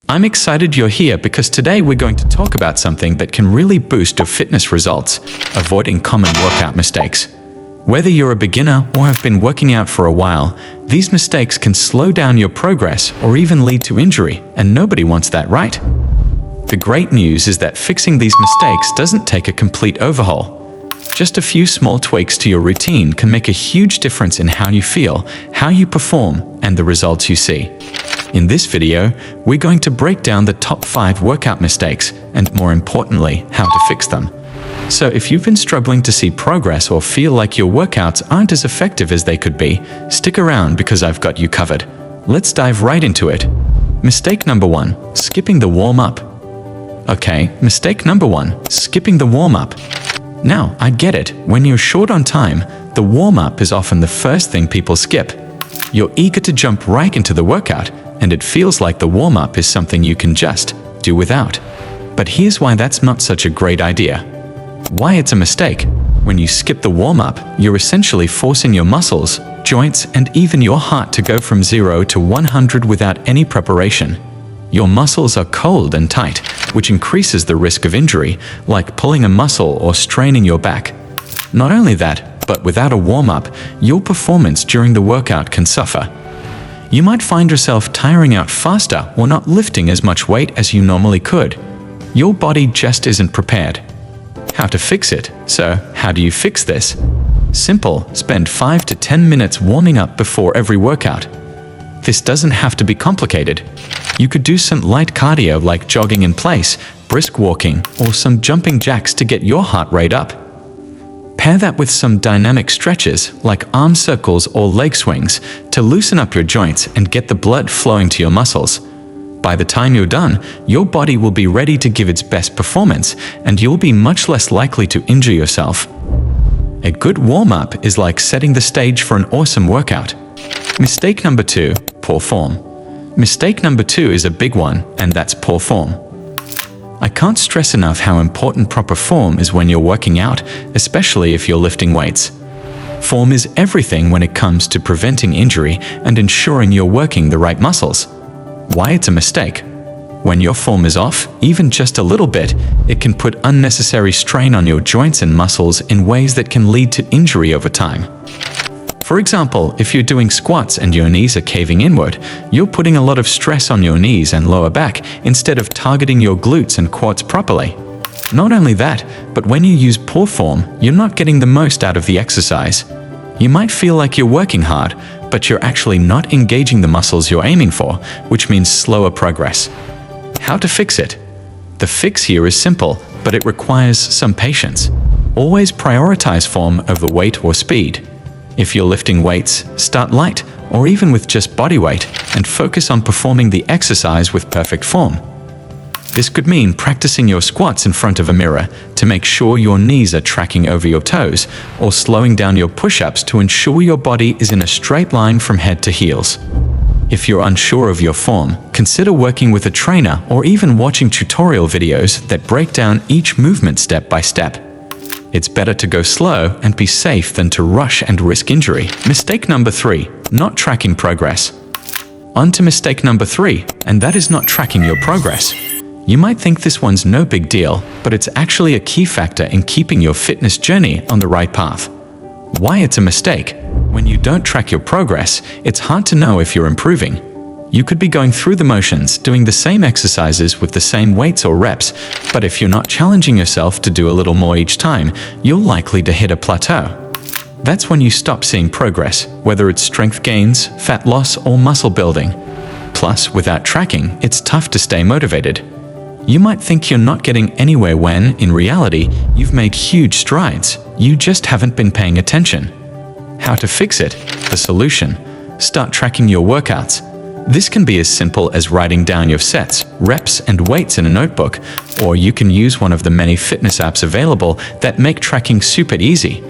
I'm excited you're here because today we're going to talk about something that can really boost your fitness results, avoiding common workout mistakes. Whether you're a beginner or have been working out for a while, these mistakes can slow down your progress or even lead to injury, and nobody wants that, right? The great news is that fixing these mistakes doesn't take a complete overhaul. Just a few small tweaks to your routine can make a huge difference in how you feel, how you perform, and the results you see. In this video, we're going to break down the top 5 workout mistakes and, more importantly, how to fix them. So if you've been struggling to see progress or feel like your workouts aren't as effective as they could be, stick around because I've got you covered. Let's dive right into it. Mistake number 1, skipping the warm-up. Okay, mistake number 1, skipping the warm-up. Now, I get it, when you're short on time, the warm-up is often the first thing people skip. You're eager to jump right into the workout, and it feels like the warm-up is something you can just do without. But here's why that's not such a great idea. Why it's a mistake. When you skip the warm-up, you're essentially forcing your muscles, joints, and even your heart to go from 0 to 100 without any preparation. Your muscles are cold and tight, which increases the risk of injury, like pulling a muscle or straining your back. Not only that, but without a warm-up, your performance during the workout can suffer. You might find yourself tiring out faster or not lifting as much weight as you normally could. Your body just isn't prepared. How to fix it? So, how do you fix this? Simple, spend 5 to 10 minutes warming up before every workout. This doesn't have to be complicated. You could do some light cardio like jogging in place, brisk walking, or some jumping jacks to get your heart rate up. Pair that with some dynamic stretches like arm circles or leg swings to loosen up your joints and get the blood flowing to your muscles. By the time you're done, your body will be ready to give its best performance, and you'll be much less likely to injure yourself. A good warm-up is like setting the stage for an awesome workout. Mistake number 2, poor form. Mistake number 2 is a big one, and that's poor form. I can't stress enough how important proper form is when you're working out, especially if you're lifting weights. Form is everything when it comes to preventing injury and ensuring you're working the right muscles. Why it's a mistake? When your form is off, even just a little bit, it can put unnecessary strain on your joints and muscles in ways that can lead to injury over time. For example, if you're doing squats and your knees are caving inward, you're putting a lot of stress on your knees and lower back instead of targeting your glutes and quads properly. Not only that, but when you use poor form, you're not getting the most out of the exercise. You might feel like you're working hard, but you're actually not engaging the muscles you're aiming for, which means slower progress. How to fix it? The fix here is simple, but it requires some patience. Always prioritize form over weight or speed. If you're lifting weights, start light, or even with just body weight, and focus on performing the exercise with perfect form. This could mean practicing your squats in front of a mirror to make sure your knees are tracking over your toes, or slowing down your push-ups to ensure your body is in a straight line from head to heels. If you're unsure of your form, consider working with a trainer or even watching tutorial videos that break down each movement step by step. It's better to go slow and be safe than to rush and risk injury. Mistake number 3, not tracking progress. On to mistake number 3, and that is not tracking your progress. You might think this one's no big deal, but it's actually a key factor in keeping your fitness journey on the right path. Why it's a mistake? When you don't track your progress, it's hard to know if you're improving. You could be going through the motions, doing the same exercises with the same weights or reps, but if you're not challenging yourself to do a little more each time, you're likely to hit a plateau. That's when you stop seeing progress, whether it's strength gains, fat loss, or muscle building. Plus, without tracking, it's tough to stay motivated. You might think you're not getting anywhere when, in reality, you've made huge strides. You just haven't been paying attention. How to fix it? The solution: start tracking your workouts. This can be as simple as writing down your sets, reps, and weights in a notebook, or you can use one of the many fitness apps available that make tracking super easy.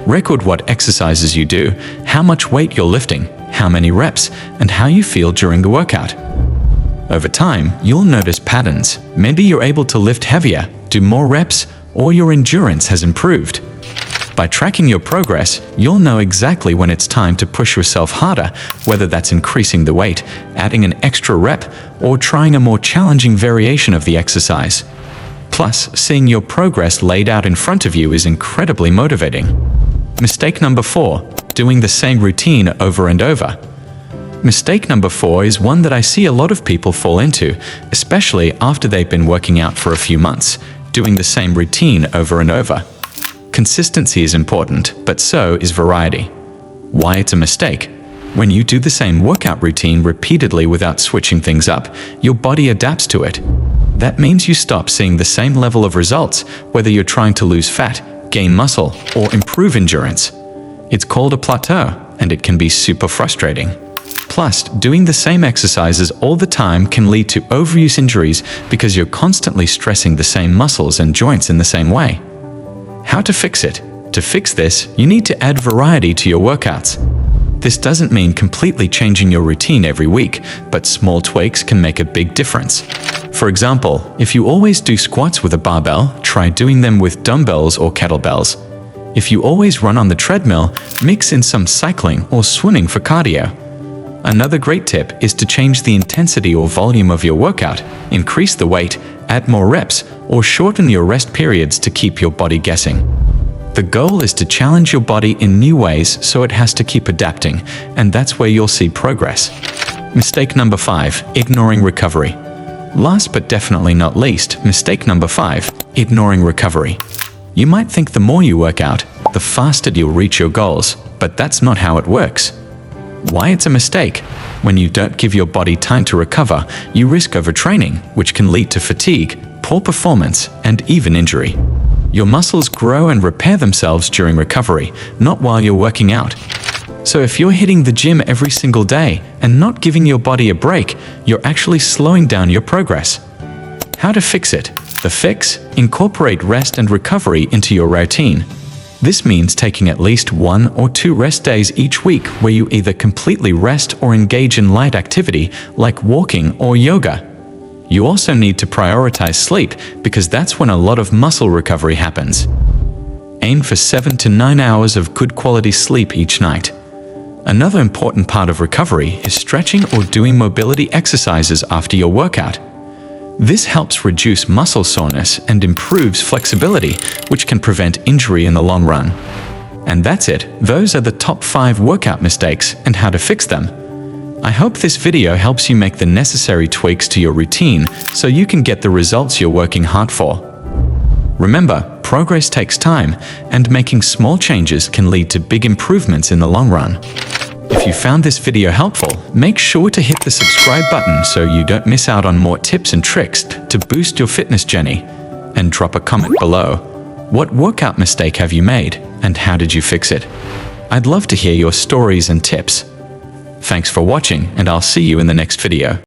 Record what exercises you do, how much weight you're lifting, how many reps, and how you feel during the workout. Over time, you'll notice patterns. Maybe you're able to lift heavier, do more reps, or your endurance has improved. By tracking your progress, you'll know exactly when it's time to push yourself harder, whether that's increasing the weight, adding an extra rep, or trying a more challenging variation of the exercise. Plus, seeing your progress laid out in front of you is incredibly motivating. Mistake number 4, doing the same routine over and over. Mistake number 4 is one that I see a lot of people fall into, especially after they've been working out for a few months, doing the same routine over and over. Consistency is important, but so is variety. Why it's a mistake? When you do the same workout routine repeatedly without switching things up, your body adapts to it. That means you stop seeing the same level of results, whether you're trying to lose fat, gain muscle, or improve endurance. It's called a plateau, and it can be super frustrating. Plus, doing the same exercises all the time can lead to overuse injuries because you're constantly stressing the same muscles and joints in the same way. How to fix it? To fix this, you need to add variety to your workouts. This doesn't mean completely changing your routine every week, but small tweaks can make a big difference. For example, if you always do squats with a barbell, try doing them with dumbbells or kettlebells. If you always run on the treadmill, mix in some cycling or swimming for cardio. Another great tip is to change the intensity or volume of your workout, increase the weight, add more reps, or shorten your rest periods to keep your body guessing. The goal is to challenge your body in new ways so it has to keep adapting, and that's where you'll see progress. Mistake number 5, ignoring recovery. Last but definitely not least, mistake number 5, ignoring recovery. You might think the more you work out, the faster you'll reach your goals, but that's not how it works. Why it's a mistake? When you don't give your body time to recover, you risk overtraining, which can lead to fatigue, poor performance, and even injury. Your muscles grow and repair themselves during recovery, not while you're working out. So if you're hitting the gym every single day and not giving your body a break, you're actually slowing down your progress. How to fix it? The fix? Incorporate rest and recovery into your routine. This means taking at least 1 or 2 rest days each week where you either completely rest or engage in light activity like walking or yoga. You also need to prioritize sleep because that's when a lot of muscle recovery happens. Aim for 7 to 9 hours of good quality sleep each night. Another important part of recovery is stretching or doing mobility exercises after your workout. This helps reduce muscle soreness and improves flexibility, which can prevent injury in the long run. And that's it. Those are the top 5 workout mistakes and how to fix them. I hope this video helps you make the necessary tweaks to your routine so you can get the results you're working hard for. Remember, progress takes time, and making small changes can lead to big improvements in the long run. If you found this video helpful, make sure to hit the subscribe button so you don't miss out on more tips and tricks to boost your fitness journey. And drop a comment below. What workout mistake have you made, and how did you fix it? I'd love to hear your stories and tips. Thanks for watching, and I'll see you in the next video.